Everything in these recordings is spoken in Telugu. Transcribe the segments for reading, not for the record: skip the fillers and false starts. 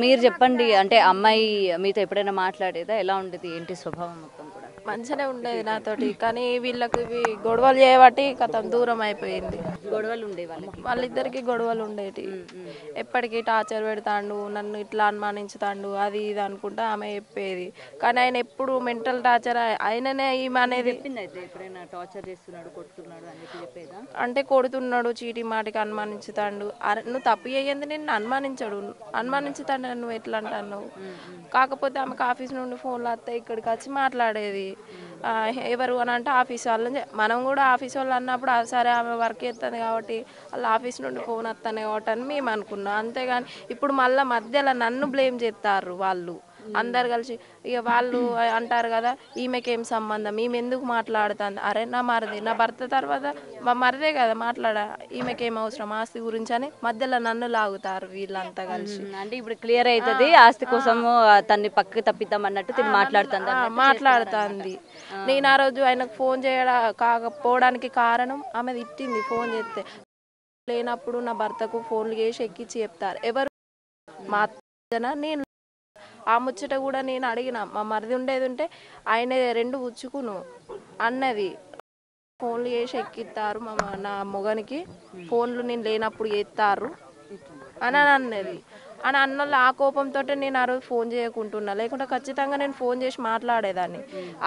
మీరు చెప్పండి, అంటే అమ్మాయి మీతో ఎప్పుడైనా మాట్లాడేదా? ఎలా ఉండేది, ఏంటి స్వభావం మొత్తం కూడా? మంచిగానే ఉండేది నాతోటి, కానీ వీళ్ళకి ఇవి గొడవలు చేయబట్టి కథం దూరం అయిపోయింది. గొడవలు ఉండే వాళ్ళకి? వాళ్ళిద్దరికి గొడవలు ఉండేటి. ఎప్పటికీ టార్చర్ పెడతాండు, నన్ను ఇట్లా అనుమానించుతాండు, అది ఇది అనుకుంటా ఆమె చెప్పేది. కానీ ఆయన ఎప్పుడు మెంటల్ టార్చర్ ఆయననే ఈమె అనేది. అయితే ఎప్పుడైనా టార్చర్ చేస్తున్నాడు, కొడుతున్నాడు అని చెప్పేదా? అంటే కొడుతున్నాడు, చీటి మాటికి అనుమానించుతాడు. నువ్వు తప్పు చేయంది నిన్ను అనుమానించాడు, అనుమానించుతాడు, నువ్వు ఎట్లా అంటాను. కాకపోతే ఆమెకు ఆఫీస్ నుండి ఫోన్లు వస్తాయి, ఇక్కడికి వచ్చి మాట్లాడేది. ఎవరు అని అంటే ఆఫీస్ వాళ్ళని. మనం కూడా ఆఫీస్ వాళ్ళు అన్నప్పుడు సరే ఆమె వర్క్ చేస్తుంది కాబట్టి వాళ్ళ ఆఫీస్ నుండి ఫోన్ వస్తానే కాబట్టి అని మేము అనుకున్నాం. అంతేగాని ఇప్పుడు మళ్ళీ మధ్యలో నన్ను బ్లేమ్ చేస్తారు వాళ్ళు అందరు కలిసి. ఇక వాళ్ళు అంటారు కదా, ఈమెకేం సంబంధం, ఈమె ఎందుకు మాట్లాడుతుంది. అరే నా మరిది, నా భర్త తర్వాత మా మరిదే కదా మాట్లాడ, ఈమెకేం అవసరం ఆస్తి గురించి అని మధ్యలో నన్ను లాగుతారు వీళ్ళంతా కలిసి. అంటే ఇప్పుడు క్లియర్ అవుతుంది, ఆస్తి కోసము తన్ని పక్కకి తప్పిద్దాం అన్నట్టు మాట్లాడుతుంది. నేను ఆ రోజు ఆయనకు ఫోన్ కాకపోవడానికి కారణం ఆమె తిట్టింది. ఫోన్ చేస్తే లేనప్పుడు నా భర్తకు ఫోన్లు చేసి ఎక్కించి చెప్తారు ఎవరు, మా అత్తన. నేను ఆ ముచ్చట కూడా నేను అడిగిన, మా మరిది ఉండేది ఉంటే ఆయన రెండు ఉచ్చుకును అన్నది. ఫోన్లు చేసి ఎక్కిస్తారు నా మొగనికి, ఫోన్లు నేను లేనప్పుడు చేస్తారు అని అన్నది. అని అన్నోళ్ళు ఆ కోపంతో నేను ఆ రోజు ఫోన్ చేయకుంటున్నా, లేకుంటే ఖచ్చితంగా నేను ఫోన్ చేసి మాట్లాడేదాన్ని.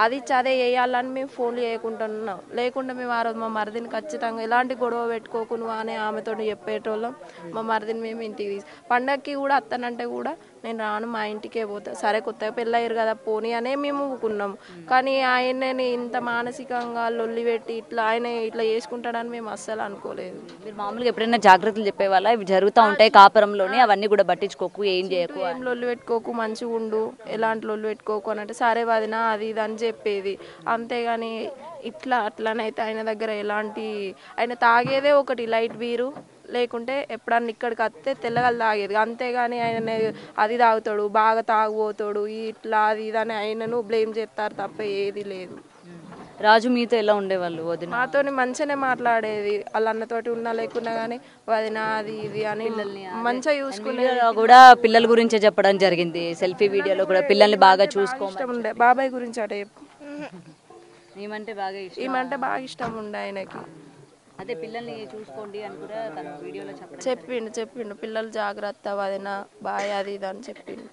అది చదే వేయాలని మేము ఫోన్లు చేయకుంటున్నాం. లేకుంటే మేము ఆ రోజు మా మరిదిని ఖచ్చితంగా ఎలాంటి గొడవ పెట్టుకోకును అని ఆమెతో చెప్పేటోళ్ళం. మా మరిదిని మేము ఇంటికి పండగకి కూడా అత్తనంటే కూడా నేను రాను, మా ఇంటికే పోతా. సరే కొత్తగా పెళ్ళయ్యారు కదా పోనీ అనే మేము ఊకున్నాం. కానీ ఆయనని ఇంత మానసికంగా లొల్లి పెట్టి ఇట్లా ఆయన ఇట్లా చేసుకుంటాడని మేము అస్సలు అనుకోలేదు. మీరు మామూలుగా ఎప్పుడైనా జాగ్రత్తలు చెప్పేవాళ్ళ? ఇవి జరుగుతూ ఉంటాయి కాపురంలోనే, అవన్నీ కూడా పట్టించుకోకు, ఏం చేయకు, ఏం లొల్లి పెట్టుకోకు, మంచిగా ఉండు, ఎలాంటి లొల్లి పెట్టుకోకు అని అంటే సరే వదినా అది ఇది అని చెప్పేది. అంతేగాని ఇట్లా అట్లనైతే ఆయన దగ్గర ఎలాంటి, ఆయన తాగేదే ఒకటి లైట్ బీరు, లేకుంటే ఎప్పుడన్నా ఇక్కడికి వస్తే తెల్లగలు తాగేది. అంతేగాని ఆయన అది తాగుతాడు, బాగా తాగుపోతాడు, ఇట్లా అది ఇది అని ఆయనను బ్లేమ్ చేస్తారు తప్ప ఏది లేదు. రాజు మీతో ఎలా ఉండేవాళ్ళు? వదిన మాతోని మంచిగానే మాట్లాడేది, వాళ్ళ అన్నతోటి ఉన్నా లేకున్నా కానీ వదిన అది ఇది అని మంచిగా చూసుకునేది. కూడా పిల్లల గురించే చెప్పడం జరిగింది, సెల్ఫీ వీడియోలో కూడా పిల్లల్ని బాగా ఇష్టం ఉండే. బాబాయ్ గురించి అటే ఏమంటే బాగా ఇష్టం, ఏమంటే బాగా ఇష్టం ఉండే ఆయనకి. అదే పిల్లల్ని చూసుకోండి అని కూడా తను వీడియోలో చెప్పిండు పిల్లలు జాగ్రత్త వదిన బాయ్ అది ఇది అని చెప్పిండు.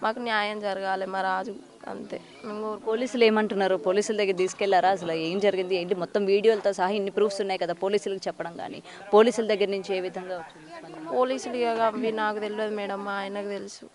మాకు న్యాయం జరగాలి మా రాజు, అంతే. పోలీసులు ఏమంటున్నారు? పోలీసుల దగ్గర తీసుకెళ్లారా? అసలు ఏం జరిగింది ఏంటి మొత్తం వీడియోలతో సహా ఇన్ని ప్రూఫ్స్ ఉన్నాయి కదా, పోలీసులకు చెప్పడం కానీ పోలీసుల దగ్గర నుంచి ఏ విధంగా వచ్చింది? పోలీసులు అవి నాకు తెలియదు మేడం, మా ఆయనకు తెలుసు.